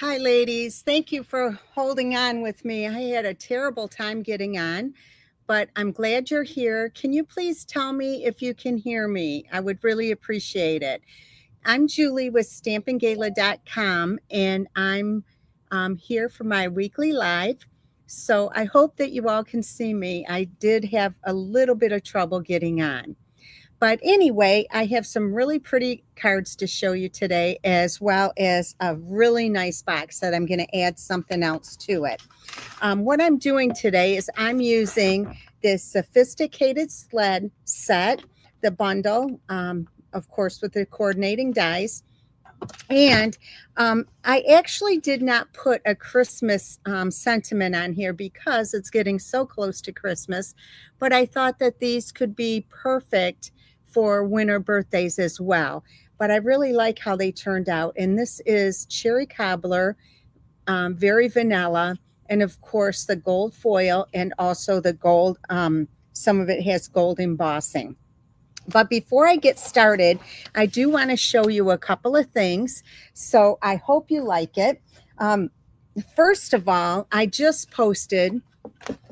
Hi, ladies. Thank you for holding on with me. I had a terrible time getting on, but I'm glad you're here. Can you please tell me if you can hear me? I would really appreciate it. I'm Julie with stampinggala.com, and I'm here for my weekly live. So I hope that you all can see me. I did have a little bit of trouble getting on. But anyway, I have some really pretty cards to show you today, as well as a really nice box that I'm going to add something else to it. What I'm doing today is I'm using this Sophisticated Sled set, the bundle, of course, with the coordinating dies. And I actually did not put a Christmas sentiment on here because it's getting so close to Christmas. But I thought that these could be perfect for winter birthdays as well. But I really like how they turned out. And this is cherry cobbler, very vanilla. And of course, the gold foil and also the gold, some of it has gold embossing. But before I get started, I do want to show you a couple of things. So I hope you like it. First of all, I just posted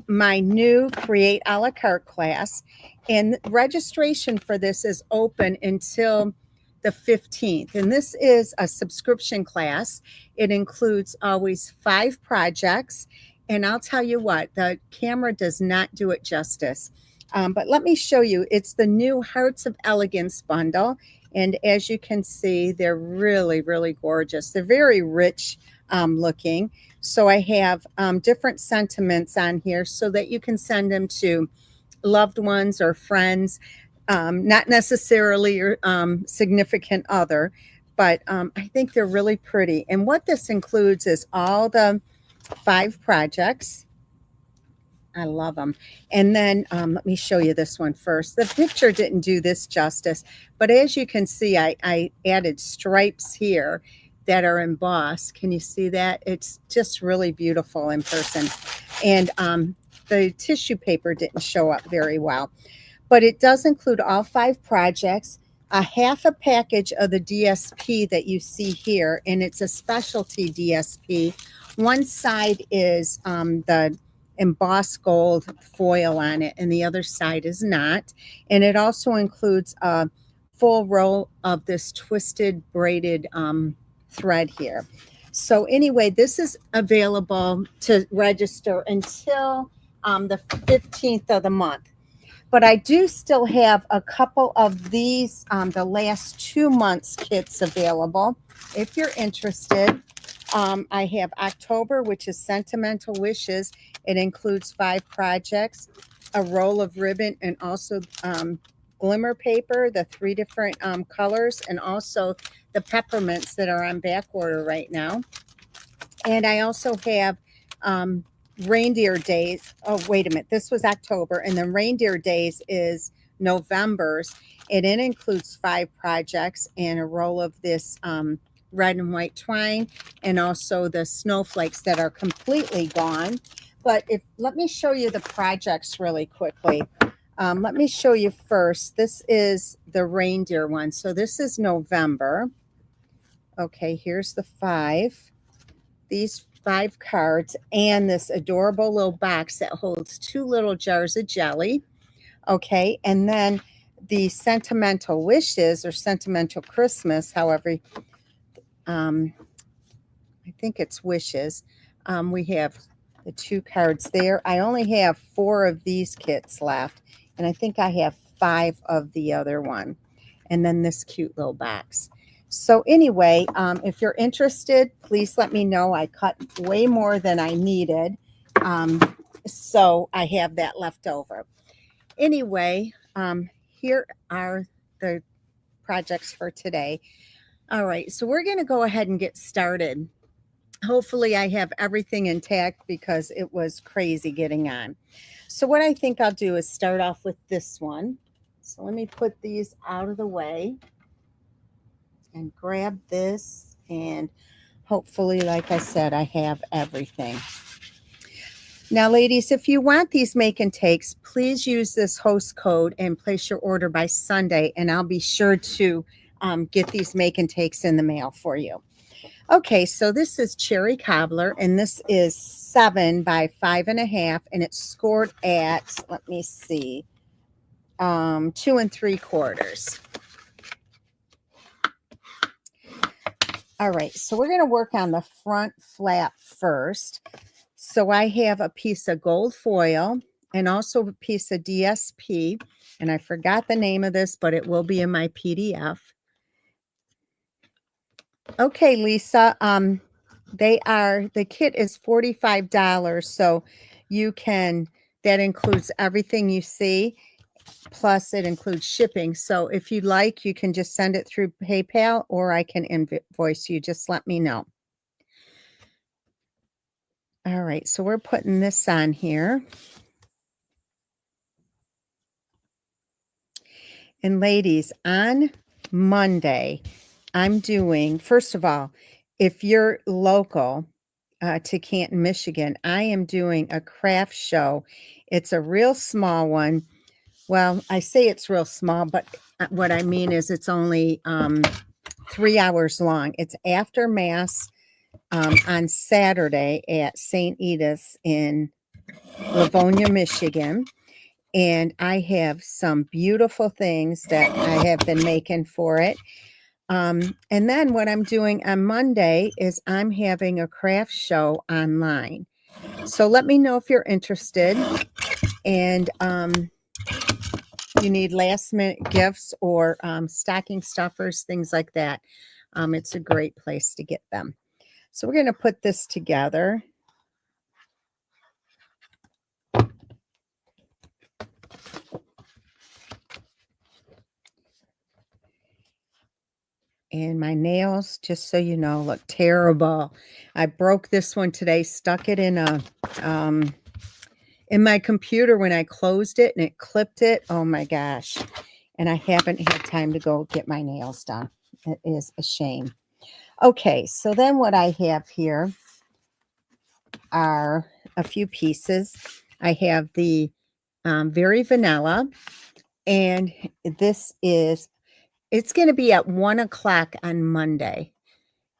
my new Create a la carte class, and registration for this is open until the 15th. And this is a subscription class. It includes always 5 projects. And I'll tell you what, the camera does not do it justice. But let me show you. It's the new Hearts of Elegance bundle. And as you can see, they're really, really gorgeous. They're very rich looking. So I have different sentiments on here so that you can send them to loved ones or friends, not necessarily your significant other. But I think they're really pretty. And what this includes is all the 5 projects. I love them. And then let me show you this one first. The picture didn't do this justice, but as you can see, I added stripes here that are embossed. Can you see that? It's just really beautiful in person. And the tissue paper didn't show up very well, but it does include all 5 projects, a half a package of the DSP that you see here, and it's a specialty DSP. One side is the embossed gold foil on it, and the other side is not. And it also includes a full roll of this twisted braided thread here. So anyway, this is available to register until the 15th of the month. But I do still have a couple of these, the last 2 months kits available if you're interested. I have October, which is Sentimental Wishes. It includes 5 projects, a roll of ribbon, and also glimmer paper, the 3 different colors, and also the peppermints that are on back order right now. And I also have Reindeer Days. Oh, wait a minute. This was October, and then Reindeer Days is November's, and it includes 5 projects and a roll of this red and white twine, and also the snowflakes that are completely gone. But let me show you the projects really quickly. Let me show you first. This is the reindeer one. So this is November. Okay, here's the 5. These 5 cards and this adorable little box that holds 2 little jars of jelly. Okay, and then the Sentimental Wishes or Sentimental Christmas, however, I think it's wishes. We have the 2 cards there. I only have 4 of these kits left, and I think I have 5 of the other one. And then this cute little box. So anyway, if you're interested, please let me know. I cut way more than I needed, so I have that left over. Anyway, here are the projects for today. All right, so we're going to go ahead and get started. Hopefully I have everything intact because it was crazy getting on. So what I think I'll do is start off with this one. So let me put these out of the way and grab this, and hopefully, like I said, I have everything. Now, ladies, if you want these make and takes, please use this host code and place your order by Sunday, and I'll be sure to get these make and takes in the mail for you. Okay, so this is Cherry Cobbler, and this is 7 by 5.5, and it's scored at, let me see, 2 3/4. All right, so we're going to work on the front flap first. So I have a piece of gold foil and also a piece of DSP, and I forgot the name of this, but it will be in my PDF. Okay, Lisa, the kit is $45, so that includes everything you see, plus it includes shipping. So if you'd like, you can just send it through PayPal, or I can invoice you. Just let me know. All right, so we're putting this on here. And ladies, on Monday, I'm doing, first of all, if you're local to Canton, Michigan, I am doing a craft show. It's a real small one. Well, I say it's real small, but what I mean is it's only 3 hours long. It's after Mass on Saturday at St. Edith's in Livonia, Michigan. And I have some beautiful things that I have been making for it. And then what I'm doing on Monday is I'm having a craft show online. So let me know if you're interested. And you need last minute gifts or stocking stuffers, things like that. It's a great place to get them. So we're going to put this together. And my nails, just so you know, look terrible. I broke this one today, stuck it in my computer when I closed it, and it clipped it. Oh my gosh. And I haven't had time to go get my nails done. It is a shame. Okay, so then what I have here are a few pieces. I have the Very Vanilla, and it's going to be at 1 o'clock on Monday.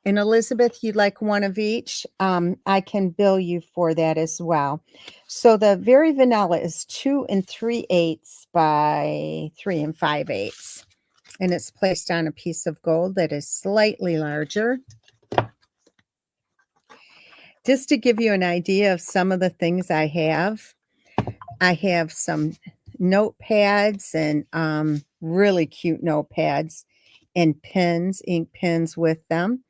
And Elizabeth, you'd like one of each? I can bill you for that as well. So the Very Vanilla is 2 3/8 by 3 5/8. And it's placed on a piece of gold that is slightly larger. Just to give you an idea of some of the things I have some notepads and really cute notepads and pens, ink pens with them.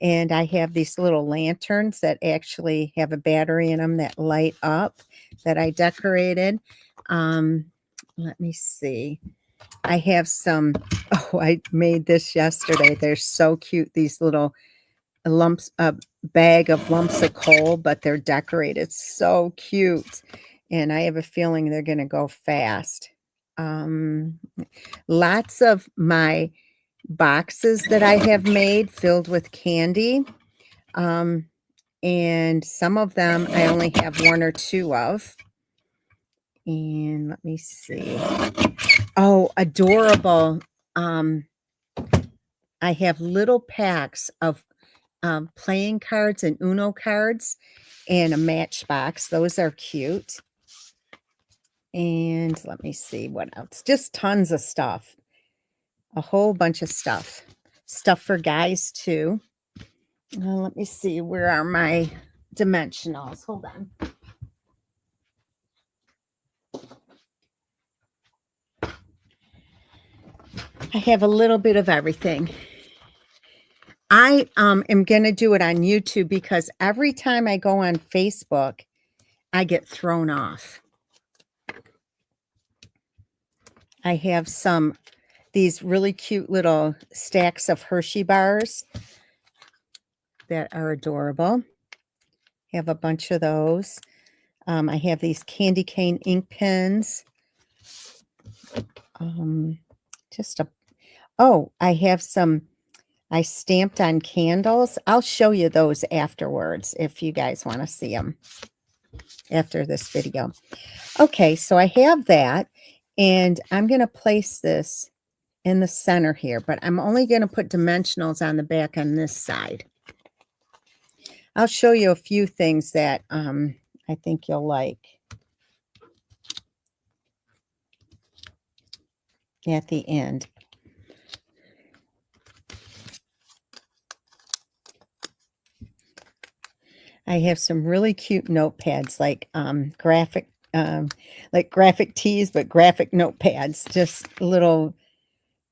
And I have these little lanterns that actually have a battery in them that light up that I decorated. Let me see. I have some, I made this yesterday. They're so cute. These little bag of lumps of coal, but they're decorated. So cute. And I have a feeling they're going to go fast. Lots of my boxes that I have made filled with candy. And some of them I only have 1 or 2 of. And let me see. Oh, adorable. I have little packs of playing cards and Uno cards and a matchbox. Those are cute. And let me see what else. Just tons of stuff. A whole bunch of stuff. Stuff for guys too. Let me see. Where are my dimensionals? Hold on. I have a little bit of everything. I am going to do it on YouTube because every time I go on Facebook, I get thrown off. I have these really cute little stacks of Hershey bars that are adorable. I have a bunch of those. I have these candy cane ink pens. I have some I stamped on candles. I'll show you those afterwards if you guys want to see them after this video. Okay, so I have that, and I'm going to place this in the center here, but I'm only going to put dimensionals on the back on this side. I'll show you a few things that I think you'll like at the end. I have some really cute notepads, like graphic tees, but graphic notepads, just little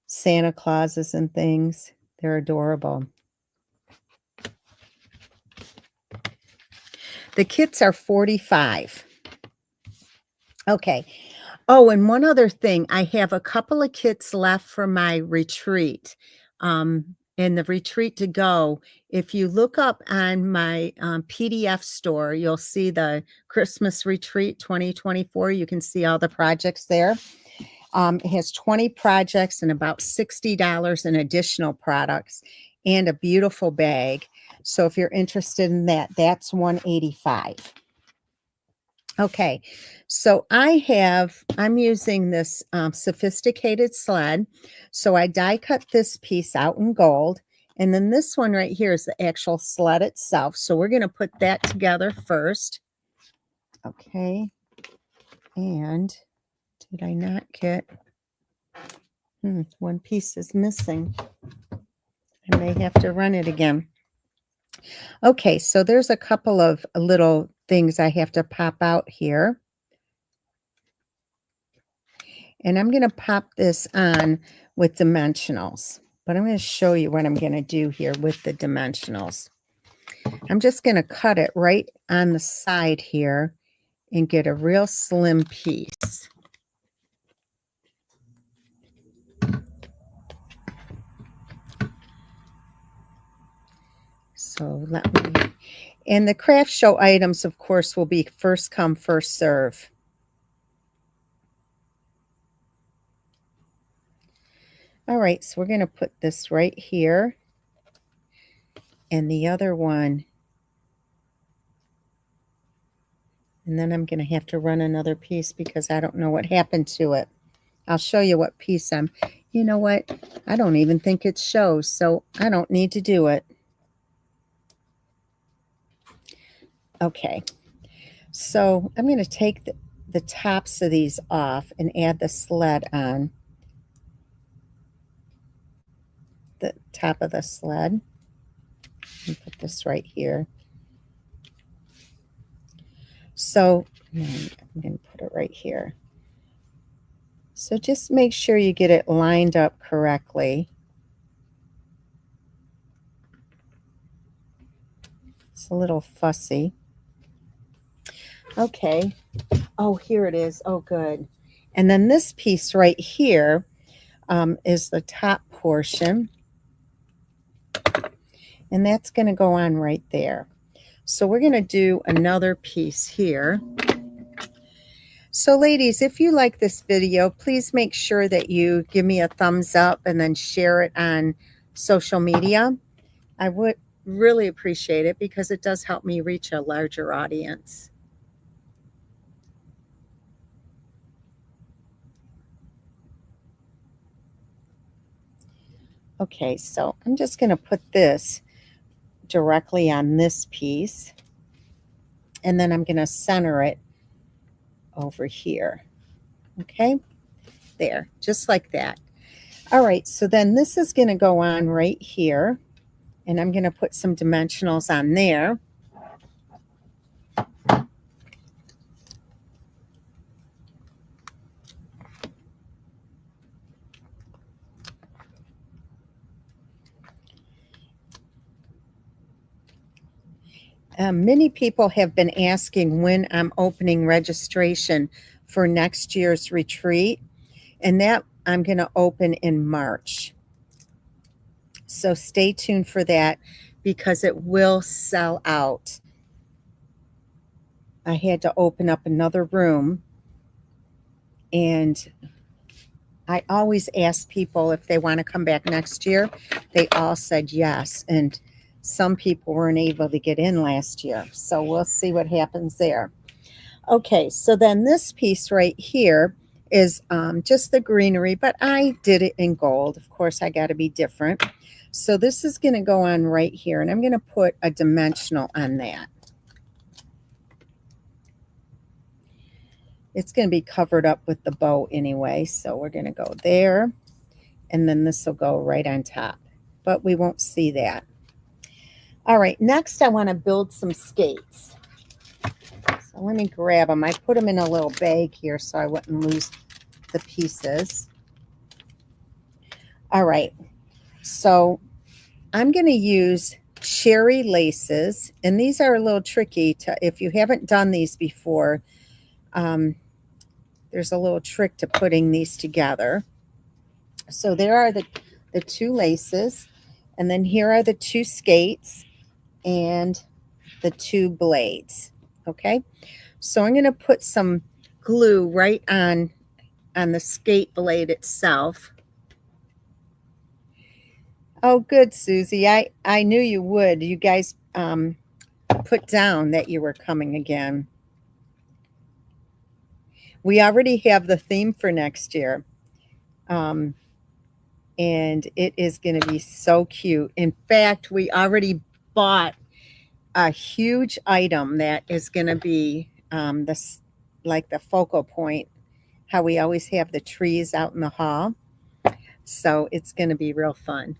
Santa Clauses and things. They're adorable. The kits are $45. Okay. Oh, and one other thing, I have a couple of kits left for my retreat. In the retreat to go, if you look up on my PDF store, you'll see the Christmas retreat 2024. You can see all the projects there. It has 20 projects and about $60 in additional products and a beautiful bag. So if you're interested in that, that's $185. Okay, so I'm using this Sophisticated Sled. So I die cut this piece out in gold. And then this one right here is the actual sled itself. So we're going to put that together first. Okay. And did I not get... one piece is missing. I may have to run it again. Okay, so there's a couple of little things I have to pop out here. And I'm going to pop this on with dimensionals. But I'm going to show you what I'm going to do here with the dimensionals. I'm just going to cut it right on the side here and get a real slim piece. So let me... And the craft show items, of course, will be first come, first serve. All right, so we're going to put this right here. And the other one. And then I'm going to have to run another piece because I don't know what happened to it. I'll show you what piece I'm... You know what? I don't even think it shows, so I don't need to do it. Okay, so I'm going to take the tops of these off and add the sled on the top of the sled. And put this right here. So I'm going to put it right here. So just make sure you get it lined up correctly. It's a little fussy. Okay. Oh, here it is. Oh, good. And then this piece right here is the top portion. And that's going to go on right there. So we're going to do another piece here. So ladies, if you like this video, please make sure that you give me a thumbs up and then share it on social media. I would really appreciate it because it does help me reach a larger audience. Okay, so I'm just going to put this directly on this piece. And then I'm going to center it over here. Okay, there, just like that. All right, so then this is going to go on right here. And I'm going to put some dimensionals on there. Many people have been asking when I'm opening registration for next year's retreat, and that I'm going to open in March. So stay tuned for that because it will sell out. I had to open up another room, and I always ask people if they want to come back next year. They all said yes, and some people weren't able to get in last year. So we'll see what happens there. Okay, so then this piece right here is just the greenery, but I did it in gold. Of course, I got to be different. So this is going to go on right here, and I'm going to put a dimensional on that. It's going to be covered up with the bow anyway, so we're going to go there, and then this will go right on top, but we won't see that. All right, next I want to build some skates. So let me grab them. I put them in a little bag here so I wouldn't lose the pieces. All right, so I'm going to use cherry laces, and these are a little tricky to, if you haven't done these before, there's a little trick to putting these together. So there are the two laces, and then here are the two skates and the two blades. Okay, so I'm going to put some glue right on the skate blade itself. Oh, good, Susie. I knew you would. You guys put down that you were coming again. We already have the theme for next year. And it is going to be so cute. In fact, we already bought a huge item that is going to be this, like the focal point, how we always have the trees out in the hall. So it's going to be real fun.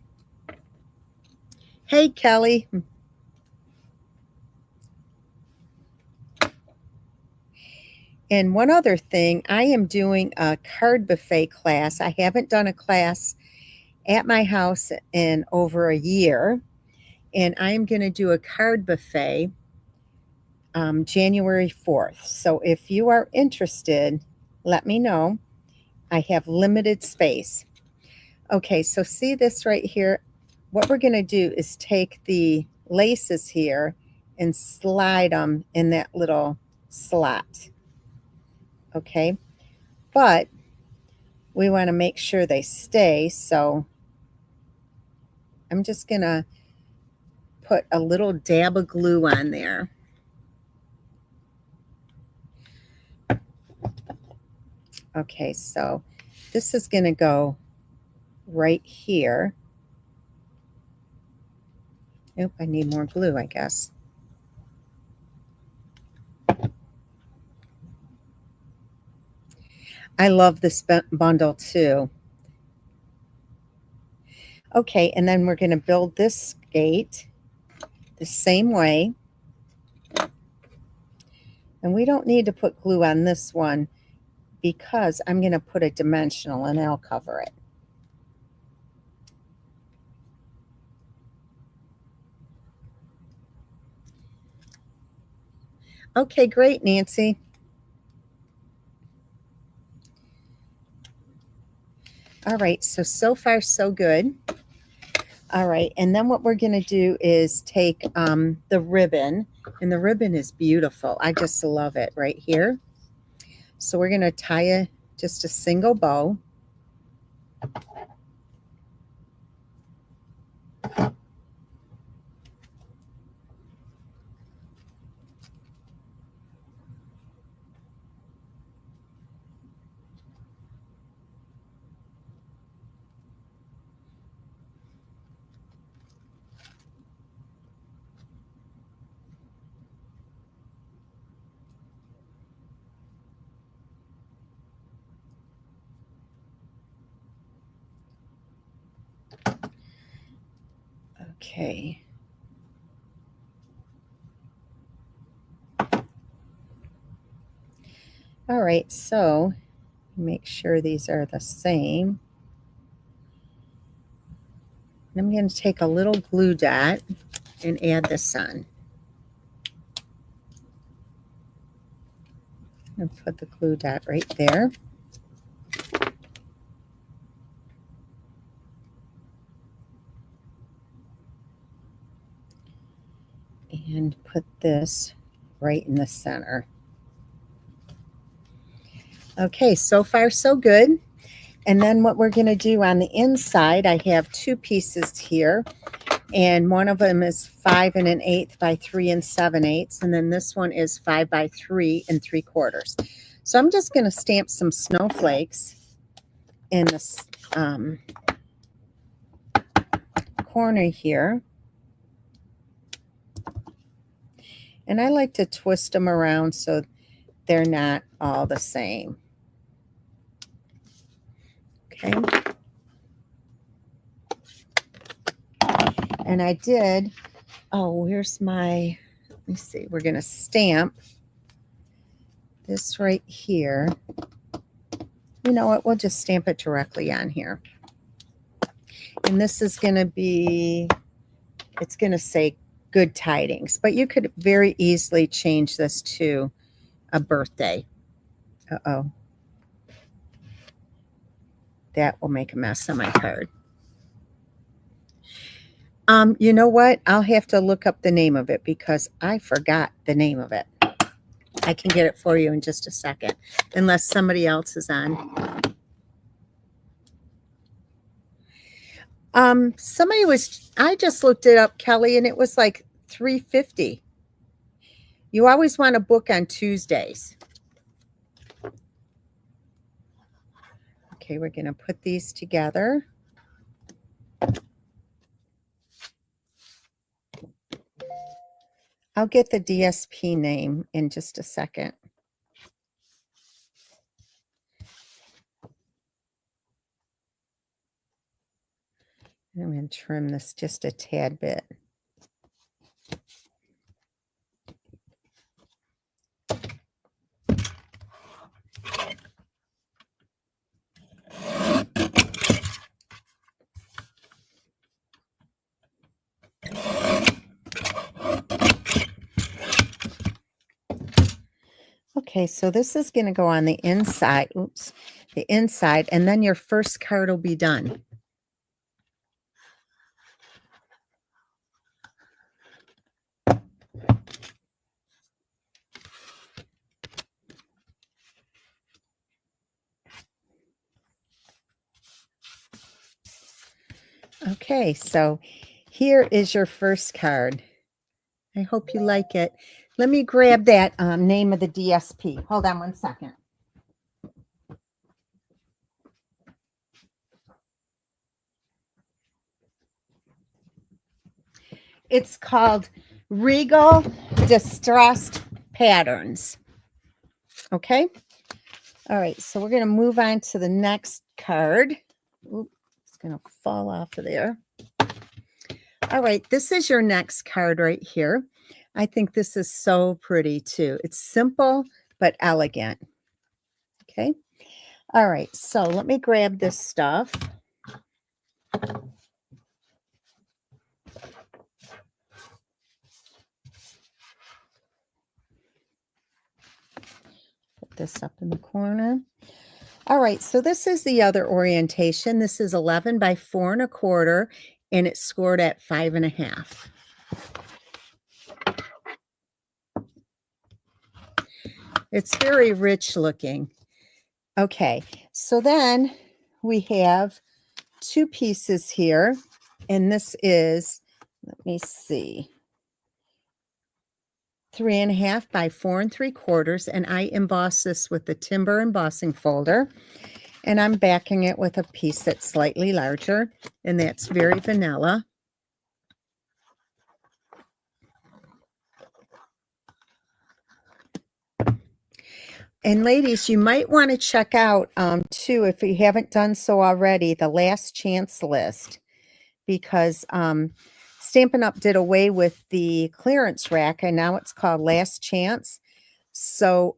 Hey, Kelly. And one other thing, I am doing a card buffet class. I haven't done a class at my house in over a year. And I'm going to do a card buffet January 4th. So if you are interested, let me know. I have limited space. Okay, so see this right here? What we're going to do is take the laces here and slide them in that little slot. Okay, but we want to make sure they stay, so I'm just going to put a little dab of glue on there. Okay, so this is going to go right here. Nope, I need more glue, I guess. I love this bundle too. Okay, and then we're going to build this skate the same way. And we don't need to put glue on this one because I'm going to put a dimensional and I'll cover it. Okay, great, Nancy. All right, so far so good. All right, and then what we're going to do is take the ribbon, and the ribbon is beautiful. I just love it right here. So we're going to tie just a single bow. Okay. All right, so make sure these are the same. I'm going to take a little glue dot and add this on. And put the glue dot right there. And put this right in the center. Okay, so far so good. And then what we're going to do on the inside, I have two pieces here. And one of them is 5 1/8 by 3 7/8. And then this one is 5 by 3 3/4. So I'm just going to stamp some snowflakes in this corner here. And I like to twist them around so they're not all the same. Okay. And I did, where's my, let me see, we're going to stamp this right here. You know what, we'll just stamp it directly on here. And this is going to be, it's going to say Good Tidings, but you could very easily change this to a birthday. Uh-oh. That will make a mess on my card. You know what? I'll have to look up the name of it because I forgot the name of it. I can get it for you in just a second, unless somebody else is on. I just looked it up, Kelly, and it was like $3.50. You always want to book on Tuesdays. Okay, we're going to put these together. I'll get the DSP name in just a second. I'm going to trim this just a tad bit. Okay, so this is going to go on the inside. Oops, the inside, and then your first card will be done. Okay, so here is your first card. I hope you like it. Let me grab that name of the DSP. Hold on one second. It's called Regal Distressed Patterns. Okay. All right. So we're going to move on to the next card. Oops, it's going to fall off of there. All right. This is your next card right here. I think this is so pretty too. It's simple but elegant. Okay. All right. So let me grab this stuff. This up in the corner. All right, so this is the other orientation. This is 11 by 4 1/4, and it's scored at 5 1/2. It's very rich looking. Okay, so then we have 2 pieces here, and this is, let me see, 3 1/2 by 4 3/4, and I emboss this with the timber embossing folder. And I'm backing it with a piece that's slightly larger, and that's very vanilla. And ladies, you might want to check out, too, if you haven't done so already, the Last Chance list, because Stampin' Up! Did away with the clearance rack, and now it's called Last Chance. So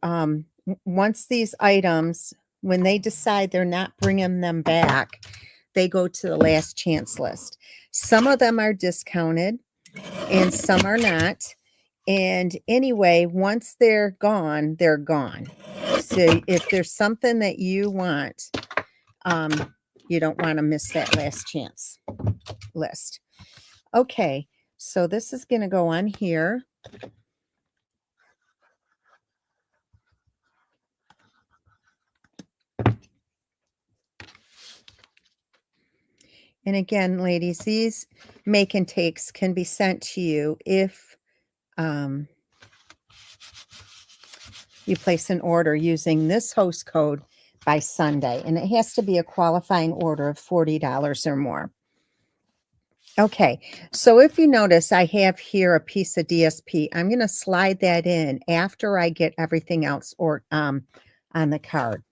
once these items, when they decide they're not bringing them back, they go to the Last Chance list. Some of them are discounted and some are not. And anyway, once they're gone, they're gone. So if there's something that you want, you don't want to miss that Last Chance list. Okay, so this is going to go on here. And again, ladies, these make and takes can be sent to you if you place an order using this host code by Sunday, and it has to be a qualifying order of $40 or more. Okay, so if you notice, I have here a piece of DSP. I'm going to slide that in after I get everything else on the card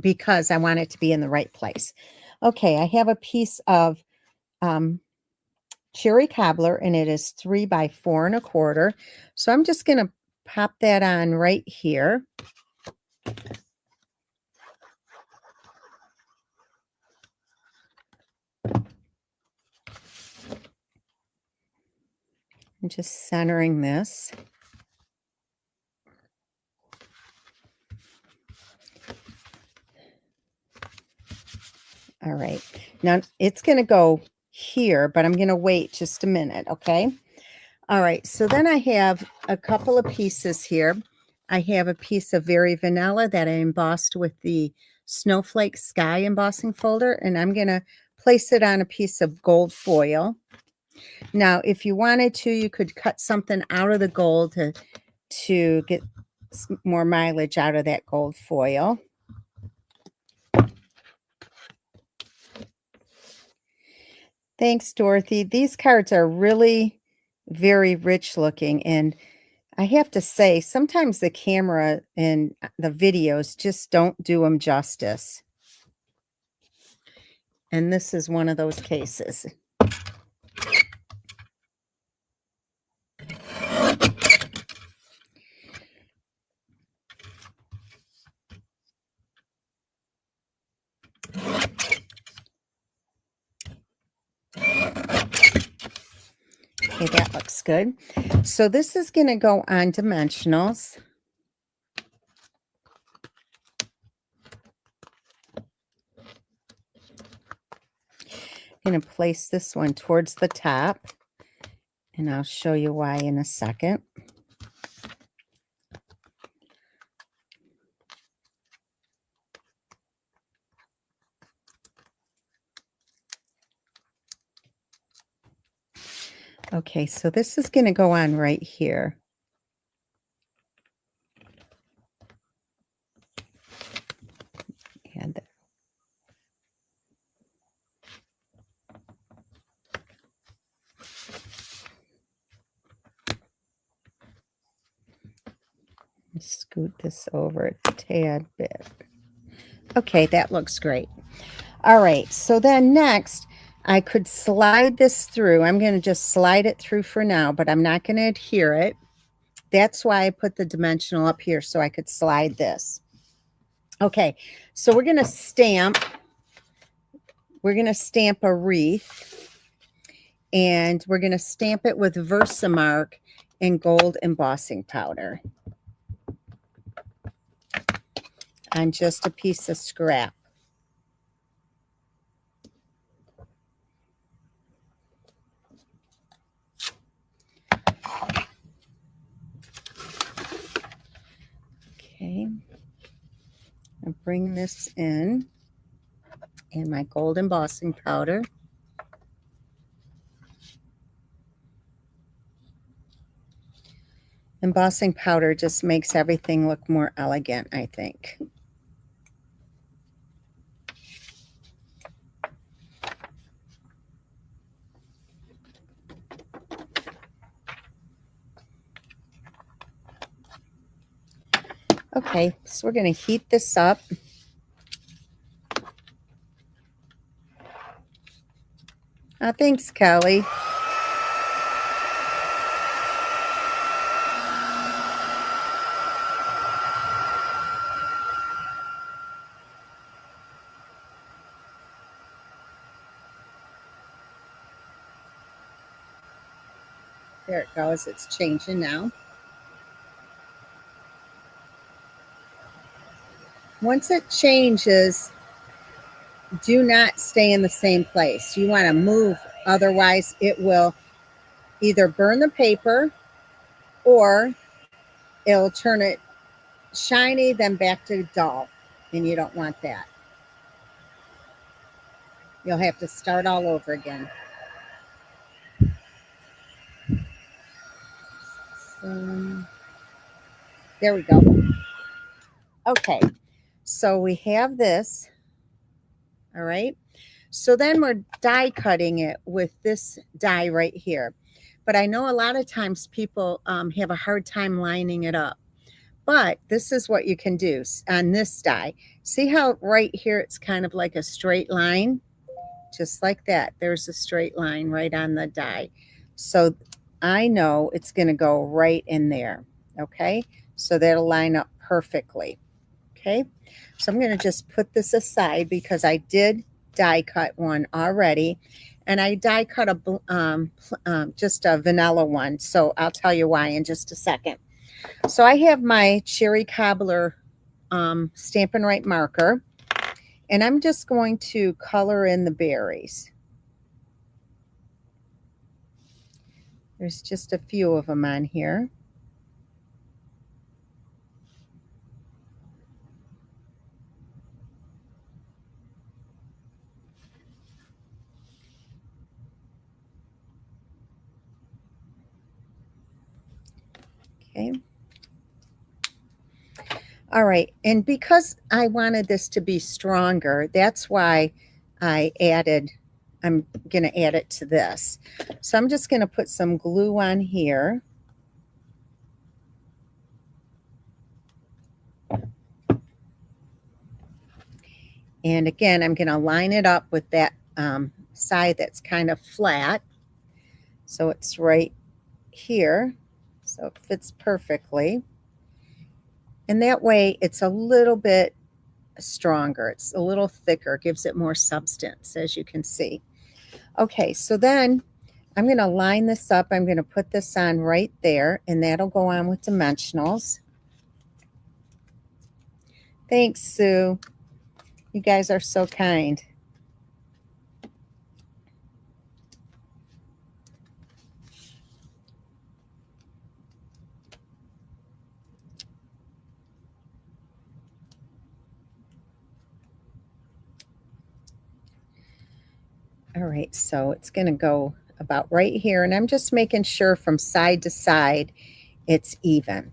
because I want it to be in the right place. Okay, I have a piece of cherry cobbler, and it is 3 by 4 1/4. So I'm just going to pop that on right here. I'm just centering this. All right. Now it's going to go here, but I'm going to wait just a minute, okay? All right. So then I have a couple of pieces here. I have a piece of Very Vanilla that I embossed with the Snowflake Sky embossing folder, and I'm going to place it on a piece of gold foil. Now, if you wanted to, you could cut something out of the gold to get more mileage out of that gold foil. Thanks, Dorothy. These cards are really very rich looking, and I have to say, sometimes the camera and the videos just don't do them justice. And this is one of those cases. Okay, that looks good. So this is going to go on dimensionals. I'm going to place this one towards the top, and I'll show you why in a second. Okay, so this is going to go on right here. And scoot this over a tad bit. Okay, that looks great. All right, so then next, I could slide this through. I'm going to just slide it through for now, but I'm not going to adhere it. That's why I put the dimensional up here so I could slide this. Okay, so we're going to stamp. We're going to stamp a wreath, and we're going to stamp it with Versamark and gold embossing powder on just a piece of scrap. Okay, I'll bring this in and my gold embossing powder. Embossing powder just makes everything look more elegant, I think. Okay, so we're going to heat this up. Thanks, Kelly. There it goes. It's changing now. Once it changes, do not stay in the same place. You want to move, otherwise it will either burn the paper or it'll turn it shiny, then back to dull, and you don't want that. You'll have to start all over again. There we go. Okay, so we have this, all right? So then we're die cutting it with this die right here. But I know a lot of times people have a hard time lining it up. But this is what you can do on this die. See how right here it's kind of like a straight line? Just like that. There's a straight line right on the die. So I know it's going to go right in there. Okay? So that'll line up perfectly. Okay? So I'm going to just put this aside because I did die cut one already. And I die cut just a vanilla one. So I'll tell you why in just a second. So I have my cherry cobbler Stampin' Up marker, and I'm just going to color in the berries. There's just a few of them on here. Okay. All right, and because I wanted this to be stronger, that's why I'm going to add it to this. So I'm just going to put some glue on here. And again, I'm going to line it up with that side that's kind of flat. So it's right here. So it fits perfectly. And that way it's a little bit stronger. It's a little thicker, gives it more substance, as you can see. Okay, so then I'm going to line this up. I'm going to put this on right there, and that'll go on with dimensionals. Thanks, Sue. You guys are so kind. All right, so it's going to go about right here, and I'm just making sure from side to side it's even.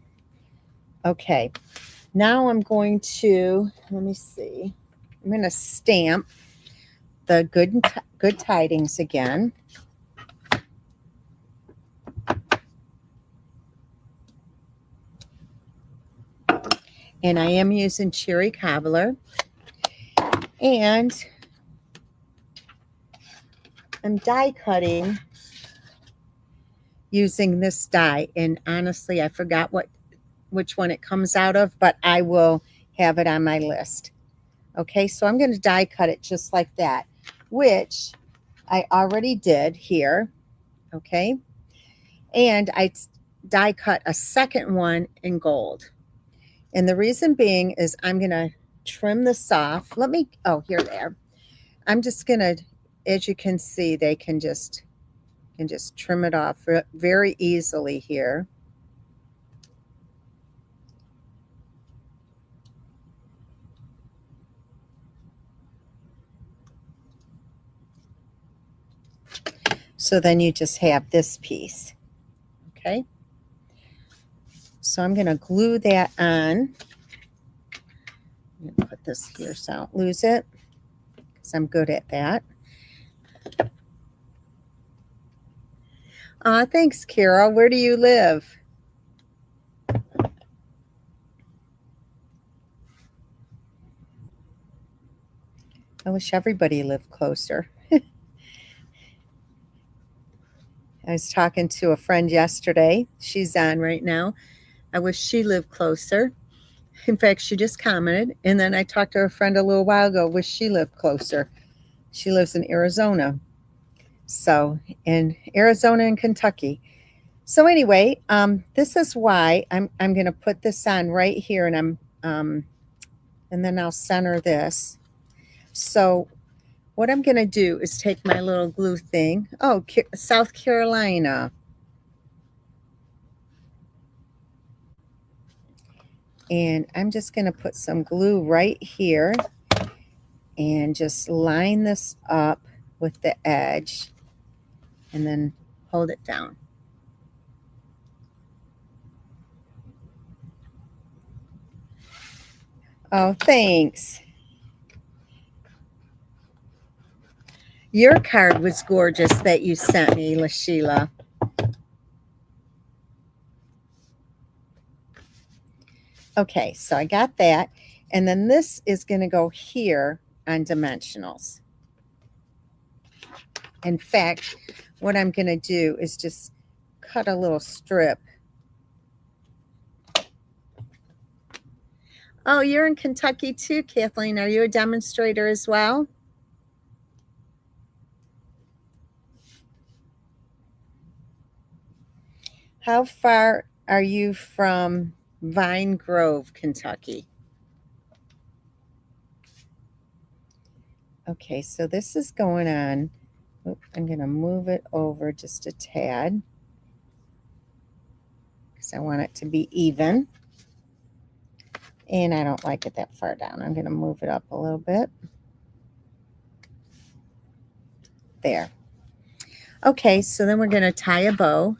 Okay, now I'm going to, let me see, I'm going to stamp the good tidings again. And I am using cherry cobbler. And I'm die cutting using this die. And honestly, I forgot which one it comes out of, but I will have it on my list. Okay, so I'm going to die cut it just like that, which I already did here. Okay, and I die cut a second one in gold. And the reason being is I'm going to trim this off. Oh, here they are. I'm just going to, as you can see, they can just trim it off very easily here. So then you just have this piece. Okay. So I'm going to glue that on. I'm going to put this here so I don't lose it because I'm good at that. Thanks, Carol. Where do you live? I wish everybody lived closer. I was talking to a friend yesterday. She's on right now. I wish she lived closer. In fact, she just commented. And then I talked to a friend a little while ago. Wish she lived closer. She lives in Arizona. So in Arizona and Kentucky. So anyway, this is why I'm going to put this on right here, and and then I'll center this. So what I'm going to do is take my little glue thing. Oh, South Carolina. And I'm just going to put some glue right here and just line this up with the edge and then hold it down. Oh, thanks. Your card was gorgeous that you sent me, LaSheila. Okay, so I got that. And then this is going to go here on dimensionals. In fact, what I'm going to do is just cut a little strip. Oh, you're in Kentucky too, Kathleen. Are you a demonstrator as well? How far are you from Vine Grove, Kentucky? Okay, so this is going on. I'm going to move it over just a tad because I want it to be even. And I don't like it that far down. I'm going to move it up a little bit. There. Okay, so then we're going to tie a bow.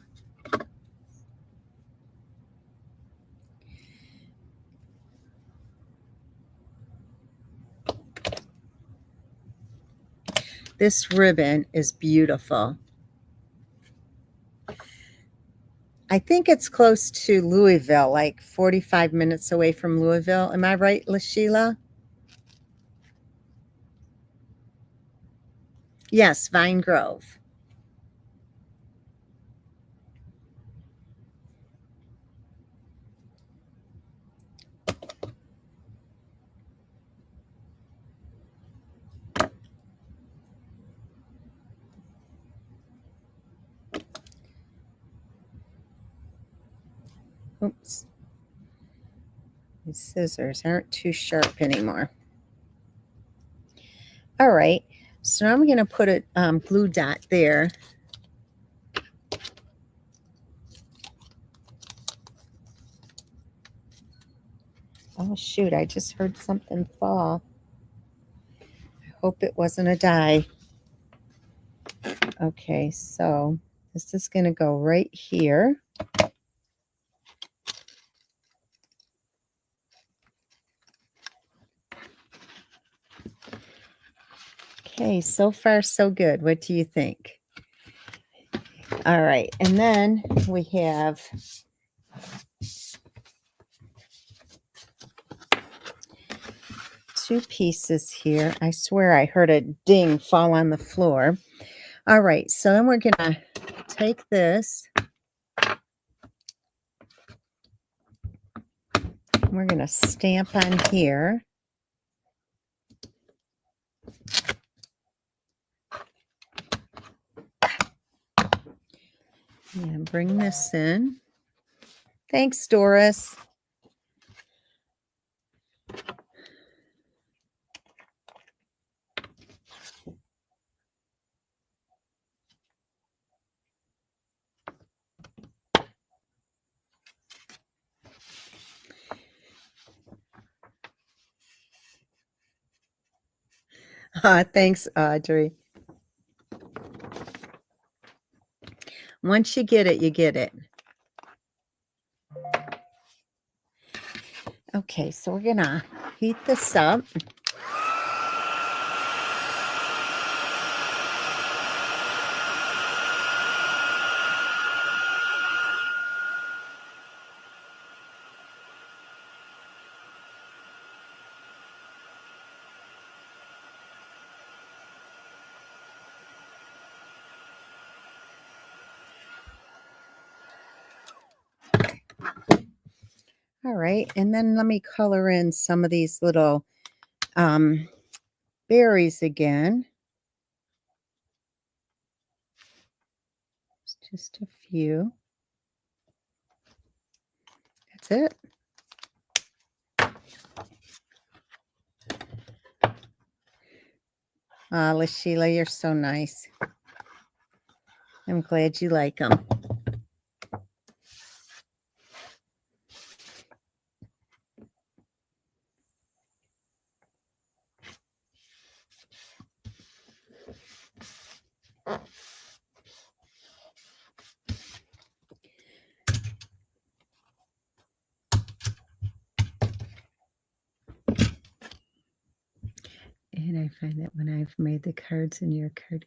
This ribbon is beautiful. I think it's close to Louisville, like 45 minutes away from Louisville. Am I right, LaSheila? Yes, Vine Grove. Oops. These scissors aren't too sharp anymore. All right, so I'm going to put a glue dot there. Oh, shoot, I just heard something fall. I hope it wasn't a die. Okay, so this is going to go right here. Okay, so far so good. What do you think? All right, and then we have two pieces here. I swear I heard a ding fall on the floor. All right, so then we're going to take this. We're going to stamp on here. And bring this in. Thanks, Doris. Thanks, Audrey. Once you get it, you get it. Okay, so we're gonna heat this up. All right, and then let me color in some of these little berries again. Just a few. That's it. LaSheila, you're so nice. I'm glad you like them. find that when I've made the cards in your card.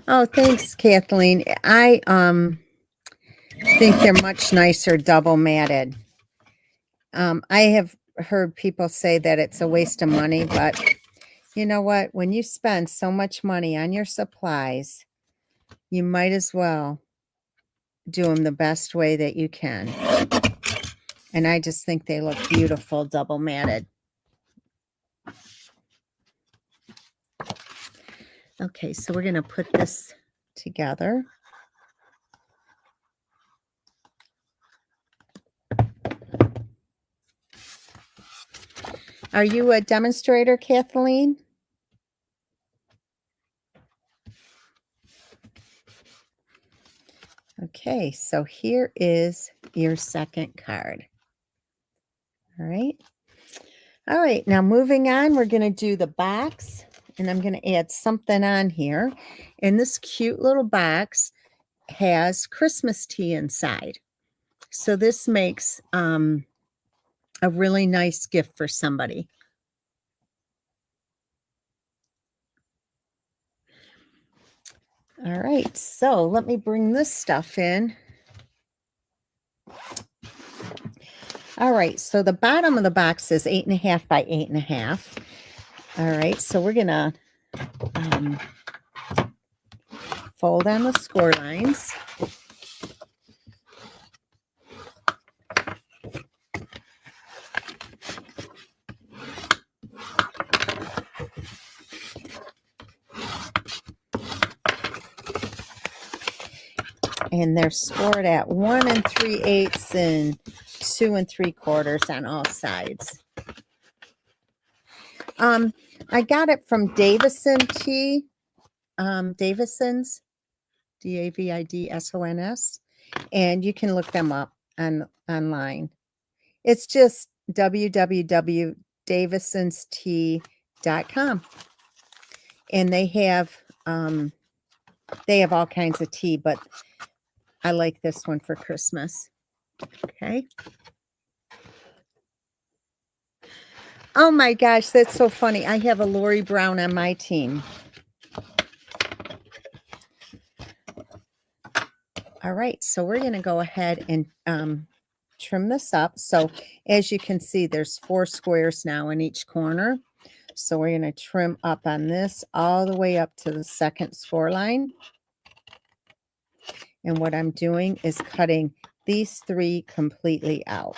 Oh, thanks, Kathleen. I think they're much nicer double matted. I have heard people say that it's a waste of money, but you know what? When you spend so much money on your supplies, you might as well do them the best way that you can. And I just think they look beautiful double matted. Okay, so we're going to put this together. Are you a demonstrator, Kathleen? Okay, so here is your second card. All right. All right, now moving on, we're going to do the box, and I'm going to add something on here. And this cute little box has Christmas tea inside. So this makes a really nice gift for somebody. All right, so let me bring this stuff in. All right, so the bottom of the box is 8.5 by 8.5. All right, so we're gonna fold on the score lines. And they're scored at 1 3/8 and 2 3/4 on all sides. I got it from Davison Tea, Davison's, Davidsons, and you can look them up online. It's just www.davisonstea.com, and they have all kinds of tea, but I like this one for Christmas. Okay. Oh my gosh, that's so funny. I have a Lori Brown on my team. All right, so we're going to go ahead and trim this up. So as you can see, there's 4 squares now in each corner. So we're going to trim up on this all the way up to the second score line. And what I'm doing is cutting these 3 completely out.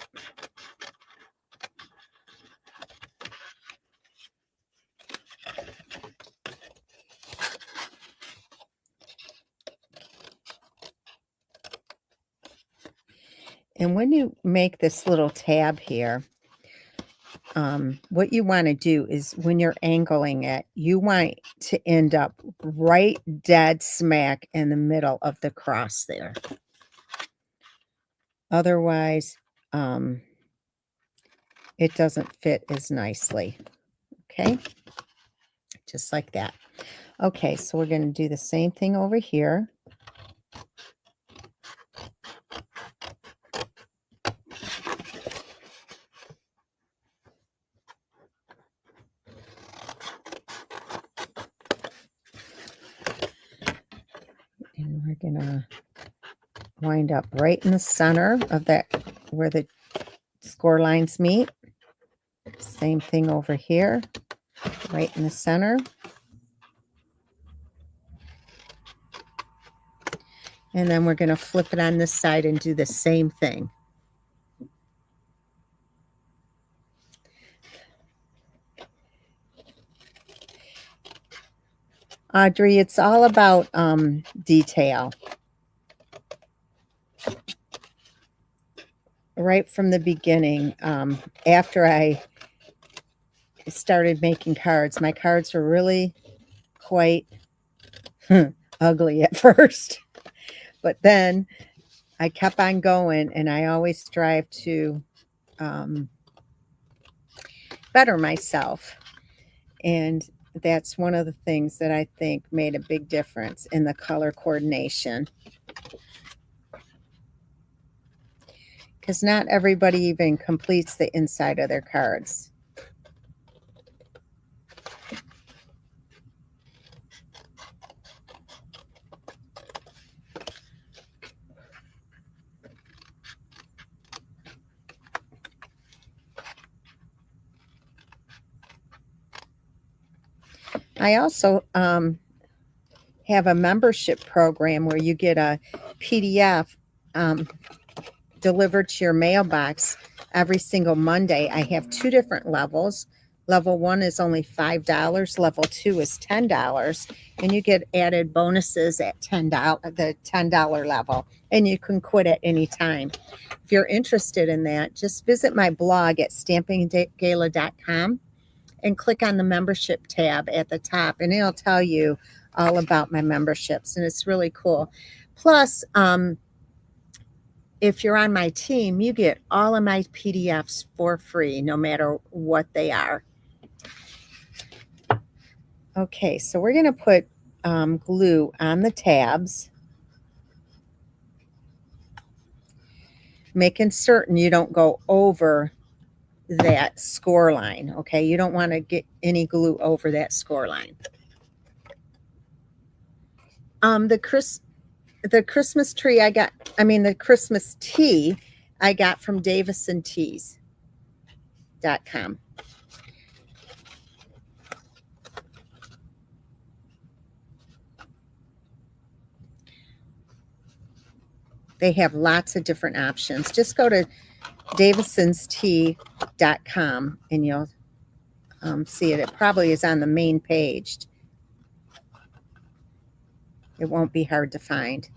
And when you make this little tab here, what you want to do is when you're angling it, you want to end up right dead smack in the middle of the cross there. Otherwise, it doesn't fit as nicely. Okay, just like that. Okay, so we're going to do the same thing over here. And we're going to wind up right in the center of that, where the score lines meet. Same thing over here, right in the center. And then we're going to flip it on this side and do the same thing. Audrey, it's all about detail. Right from the beginning, after I started making cards, my cards were really quite ugly at first. But then I kept on going, and I always strive to better myself. And that's one of the things that I think made a big difference in the color coordination. Because not everybody even completes the inside of their cards. I also have a membership program where you get a PDF delivered to your mailbox every single Monday. I have 2 different levels. Level 1 is only $5. Level 2 is $10, and you get added bonuses at the $10 level, and you can quit at any time. If you're interested in that, just visit my blog at stampinggala.com and click on the membership tab at the top, and it'll tell you all about my memberships, and it's really cool. Plus, if you're on my team, you get all of my PDFs for free, no matter what they are. Okay, so we're going to put glue on the tabs, making certain you don't go over that score line. Okay, you don't want to get any glue over that score line. The Christmas tree the Christmas tea I got from davisontees.com. They have lots of different options. Just go to davisonstea.com and you'll see it. It probably is on the main page. It won't be hard to find.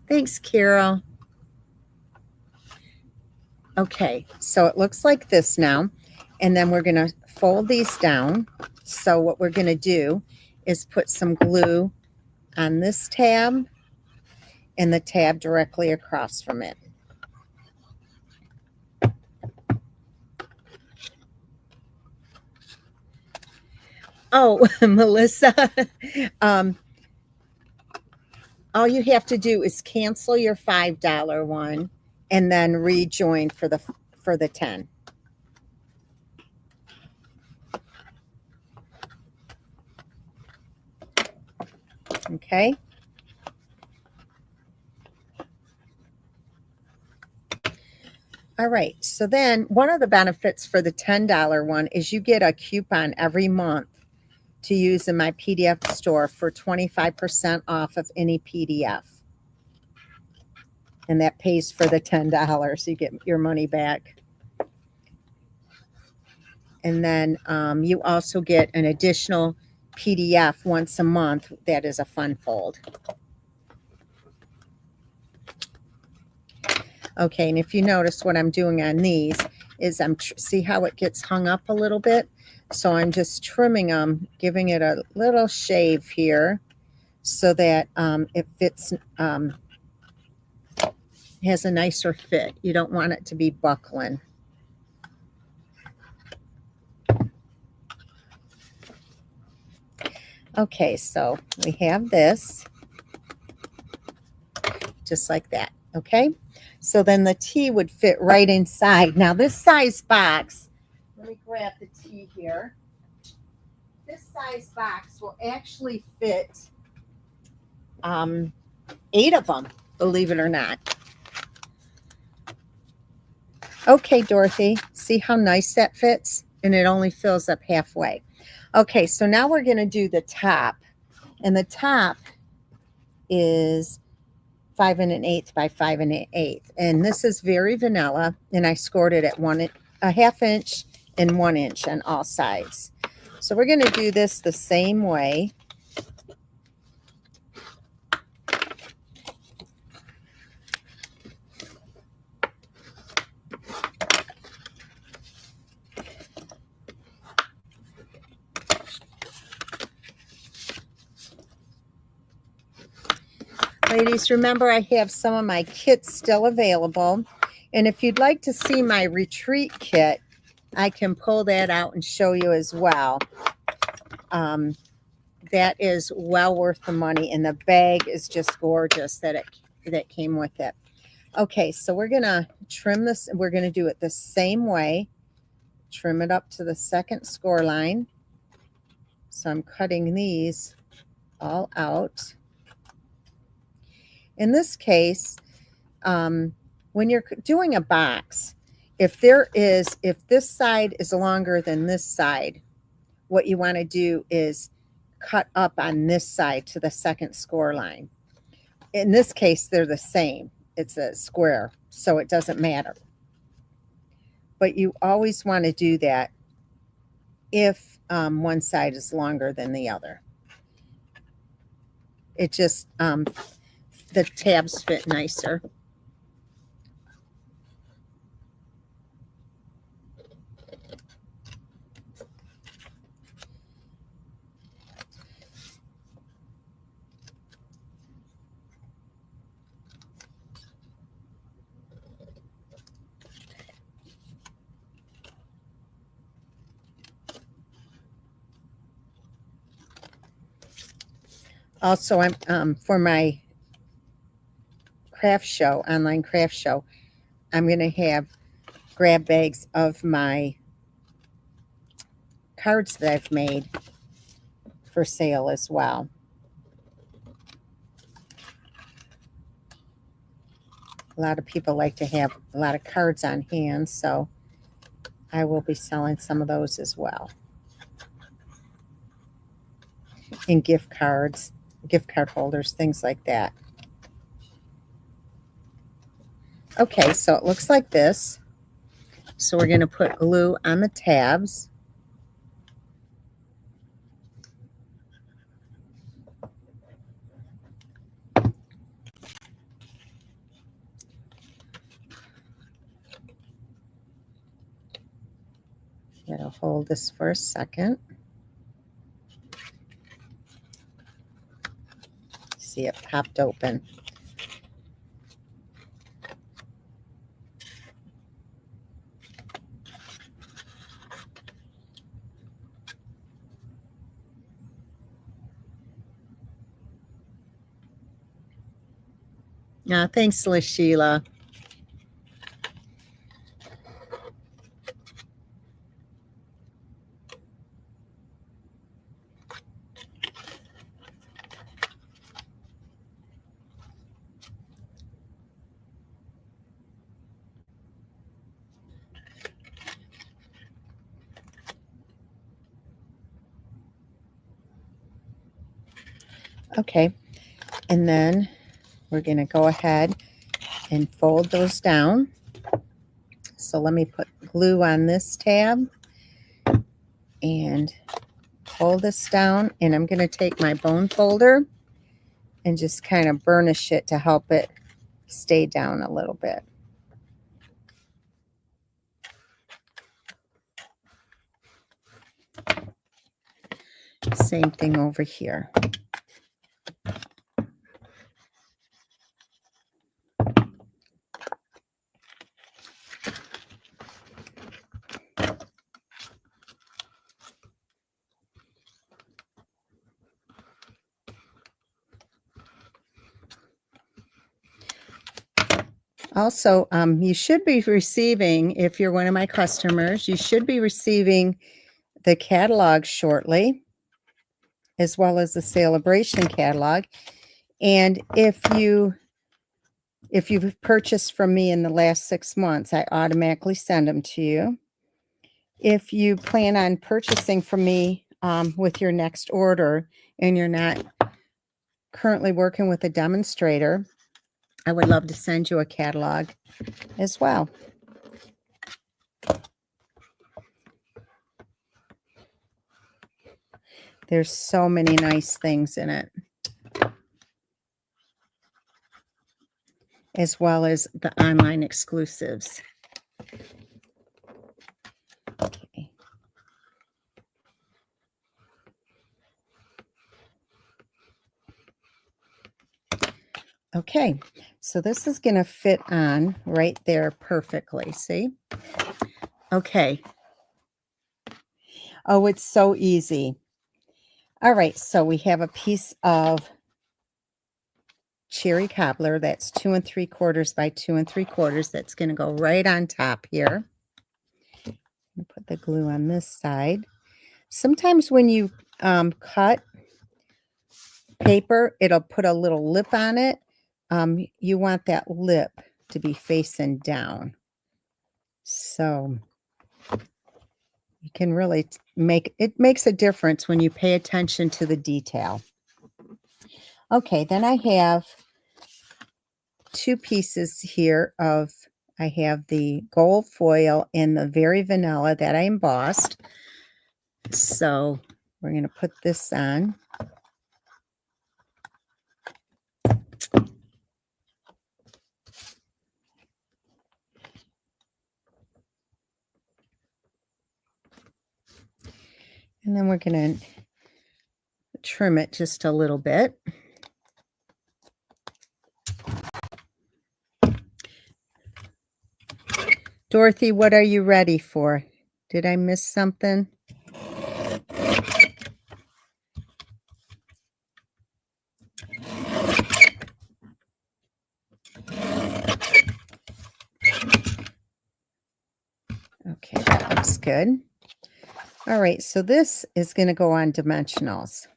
Thanks, Carol. Okay, so it looks like this now. And then we're going to fold these down. So what we're going to do is put some glue on this tab and the tab directly across from it. Oh, Melissa, all you have to do is cancel your $5 one and then rejoin for the 10. Okay. All right. So then one of the benefits for the $10 one is you get a coupon every month to use in my PDF store for 25% off of any PDF. And that pays for the $10. You get your money back. And then you also get an additional PDF once a month that is a fun fold. Okay, and if you notice what I'm doing on these is see how it gets hung up a little bit? So I'm just trimming them, giving it a little shave here so that it fits, has a nicer fit. You don't want it to be buckling. Okay, so we have this just like that. Okay, so then the tea would fit right inside. Now this size box, let me grab the tea here. This size box will actually fit 8 of them, believe it or not. Okay, Dorothy, see how nice that fits? And it only fills up halfway. Okay, so now we're going to do the top. And the top is 5 1/8 by 5 1/8. And this is very vanilla. And I scored it at 1/2 inch and 1 inch on all sides. So we're going to do this the same way. Ladies, remember I have some of my kits still available. And if you'd like to see my retreat kit, I can pull that out and show you as well. That is well worth the money. And the bag is just gorgeous that came with it. Okay, so we're going to trim this. We're going to do it the same way. Trim it up to the second score line. So I'm cutting these all out. In this case, when you're doing a box, if this side is longer than this side, what you want to do is cut up on this side to the second score line. In this case, they're the same. It's a square, so it doesn't matter. But you always want to do that if one side is longer than the other. It just, the tabs fit nicer. Also, I'm for my craft show, online craft show, I'm going to have grab bags of my cards that I've made for sale as well. A lot of people like to have a lot of cards on hand, so I will be selling some of those as well. And gift cards, gift card holders, things like that. Okay, so it looks like this. So we're going to put glue on the tabs. Gotta hold this for a second. See, it popped open. Thanks, LaSheila. Okay, and then we're going to go ahead and fold those down. So let me put glue on this tab and fold this down, and I'm going to take my bone folder and just kind of burnish it to help it stay down a little bit. Same thing over here. Also, you should be receiving, if you're one of my customers, you should be receiving the catalog shortly, as well as the Celebration catalog. And if you've purchased from me in the last 6 months, I automatically send them to you. If you plan on purchasing from me with your next order and you're not currently working with a demonstrator, I would love to send you a catalog as well. There's so many nice things in it, as well as the online exclusives. Okay. Okay, so this is going to fit on right there perfectly, see? Okay. Oh, it's so easy. All right, so we have a piece of cherry cobbler that's 2 3/4 by 2 3/4. That's going to go right on top here. Put the glue on this side. Sometimes when you cut paper, it'll put a little lip on it, you want that lip to be facing down. So you can really it makes a difference when you pay attention to the detail. Okay, then I have two pieces here I have the gold foil and the very vanilla that I embossed. So we're going to put this on. And then we're going to trim it just a little bit. Dorothy, what are you ready for? Did I miss something? Okay, that looks good. All right, so this is going to go on dimensionals.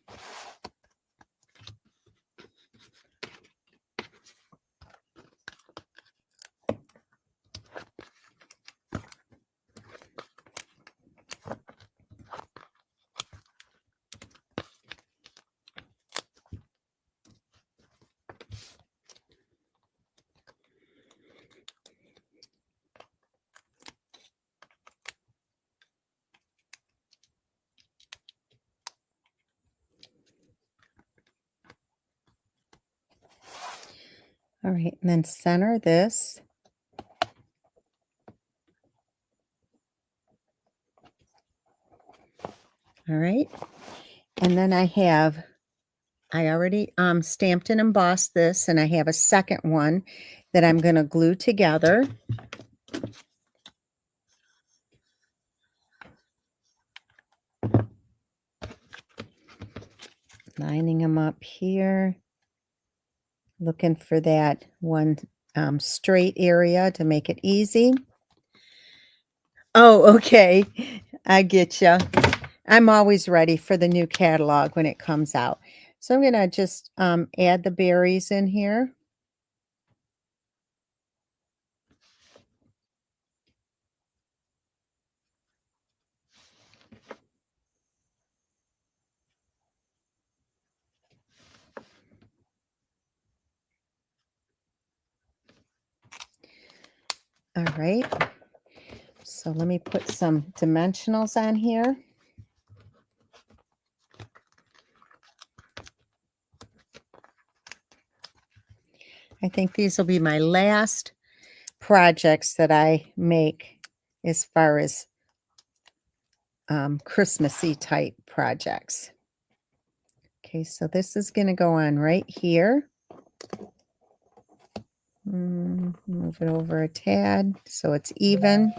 All right, and then center this. All right, and then I already stamped and embossed this, and I have a second one that I'm going to glue together. Lining them up here. Looking for that one straight area to make it easy. Oh, okay. I get you. I'm always ready for the new catalog when it comes out. So I'm going to just add the berries in here. All right. So let me put some dimensionals on here. I think these will be my last projects that I make as far as Christmassy type projects. Okay, so this is going to go on right here. Move it over a tad so it's even.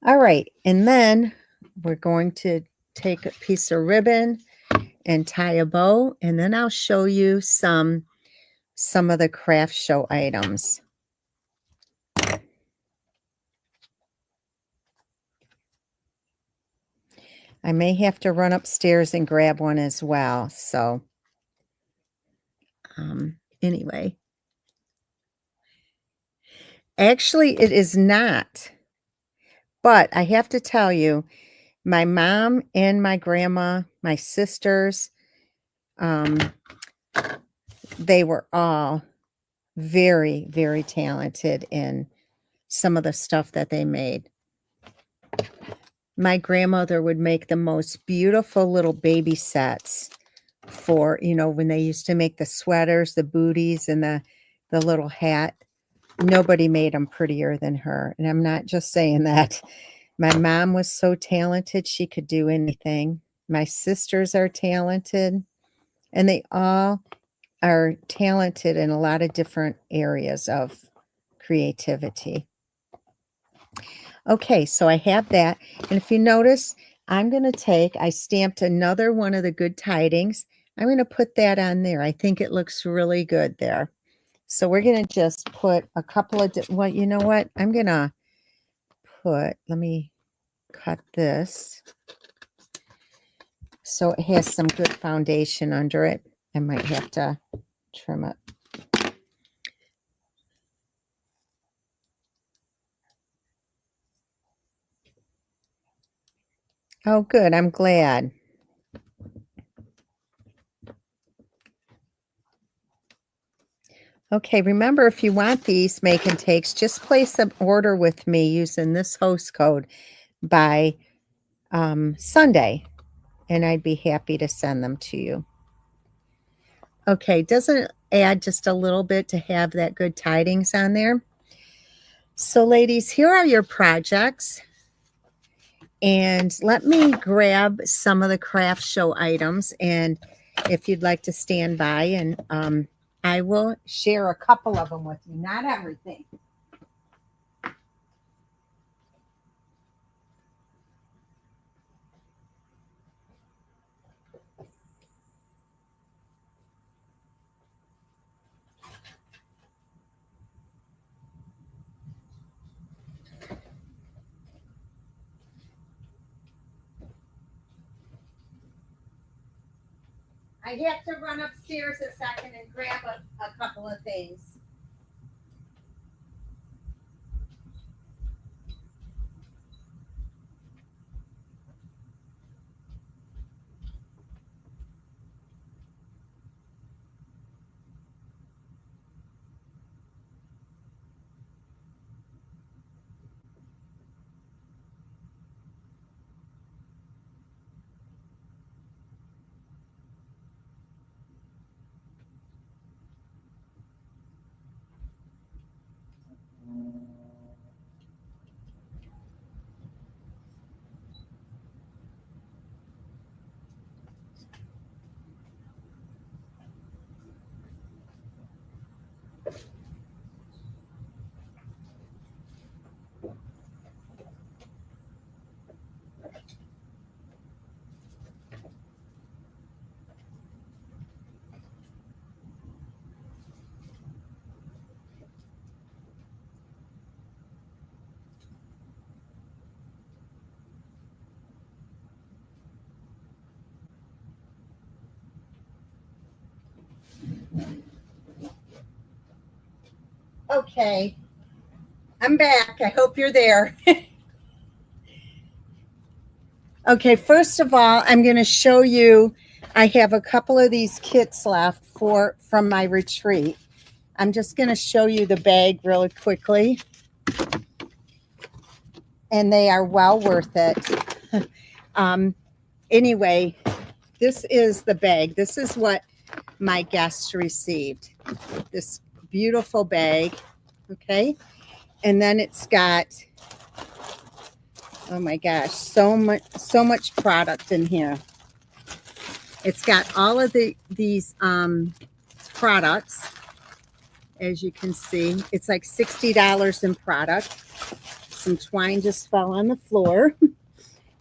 All right, and then we're going to take a piece of ribbon and tie a bow, and then I'll show you some of the craft show items. I may have to run upstairs and grab one as well. So anyway, actually it is not, but I have to tell you, my mom and my grandma, my sisters, they were all very, very talented in some of the stuff that they made. My grandmother would make the most beautiful little baby sets for, when they used to make the sweaters, the booties, and the little hat. Nobody made them prettier than her. And I'm not just saying that. My mom was so talented, she could do anything. My sisters are talented, and they all are talented in a lot of different areas of creativity. Okay, so I have that. And if you notice, I stamped another one of the Good Tidings. I'm going to put that on there. I think it looks really good there. So we're going to just put a couple of, well, you know what? I'm going to let me cut this so it has some good foundation under it. I might have to trim it. Oh, good. I'm glad. Okay, remember if you want these make and takes, just place an order with me using this host code by Sunday, and I'd be happy to send them to you. Okay, doesn't it add just a little bit to have that good tidings on there? So ladies, here are your projects. And let me grab some of the craft show items, and if you'd like to stand by, and I will share a couple of them with you, not everything. I have to run upstairs a second and grab a couple of things. Okay, I'm back. I hope you're there. Okay, first of all, I'm going to show you, I have a couple of these kits left from my retreat. I'm just going to show you the bag really quickly, and they are well worth it. Anyway, this is the bag. This is what my guests received. This beautiful bag, okay? And then it's got, oh my gosh, so much product in here. It's got all of these products, as you can see. It's like $60 in product. Some twine just fell on the floor.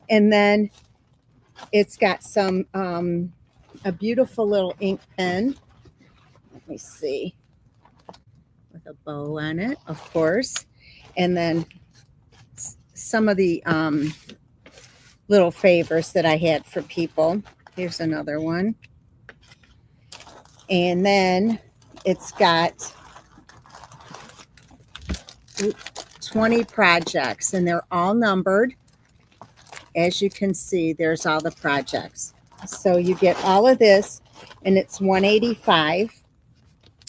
And then it's got some a beautiful little ink pen. Let me see. With a bow on it, of course. And then some of the little favors that I had for people. Here's another one. And then it's got 20 projects, and they're all numbered. As you can see, there's all the projects. So you get all of this, and it's $185.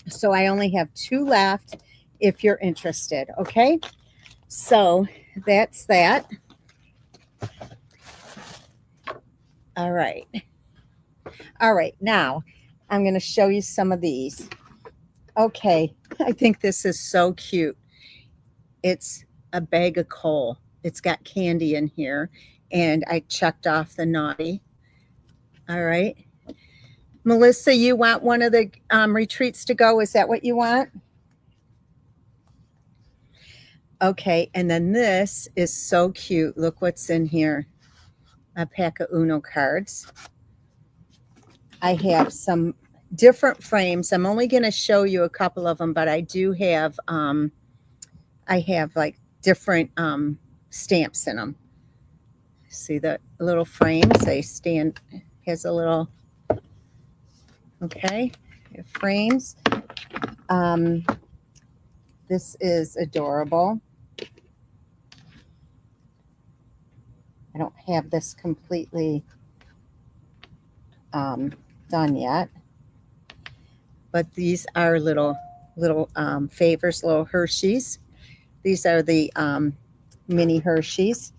So I only have 2 left if you're interested, okay? So that's that. All right. All right, now I'm going to show you some of these. Okay, I think this is so cute. It's a bag of coal. It's got candy in here, and I checked off the naughty. All right. Melissa, you want one of the retreats to go? Is that what you want? Okay, and then this is so cute. Look what's in here. A pack of Uno cards. I have some different frames. I'm only going to show you a couple of them, but I do have I have like different stamps in them. See the little frames? They stand, has a little, okay, frames. This is adorable. I don't have this completely done yet. But these are little favors, little Hershey's. These are the mini Hershey's.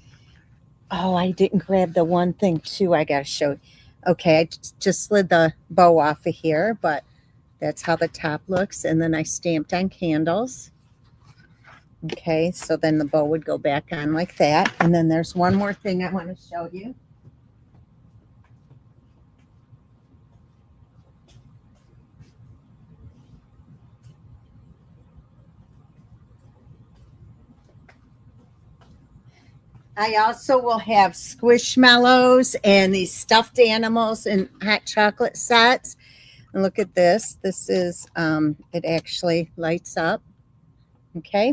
Oh, I didn't grab the one thing too. I gotta show you. Okay, I just slid the bow off of here, but that's how the top looks. And then I stamped on candles. Okay, so then the bow would go back on like that. And then there's one more thing I want to show you. I also will have squishmallows and these stuffed animals and hot chocolate sets. And look at this. This is, it actually lights up. Okay.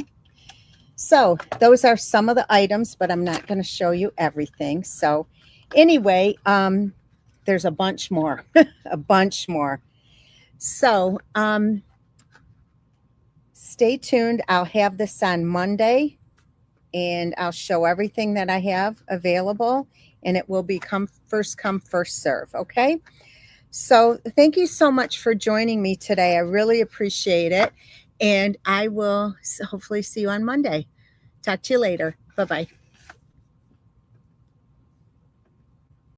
So those are some of the items, but I'm not going to show you everything. So anyway, there's a bunch more, a bunch more. So stay tuned. I'll have this on Monday, and I'll show everything that I have available, and it will be first come, first serve. Okay. So thank you so much for joining me today. I really appreciate it. And I will hopefully see you on Monday. Talk to you later. Bye-bye.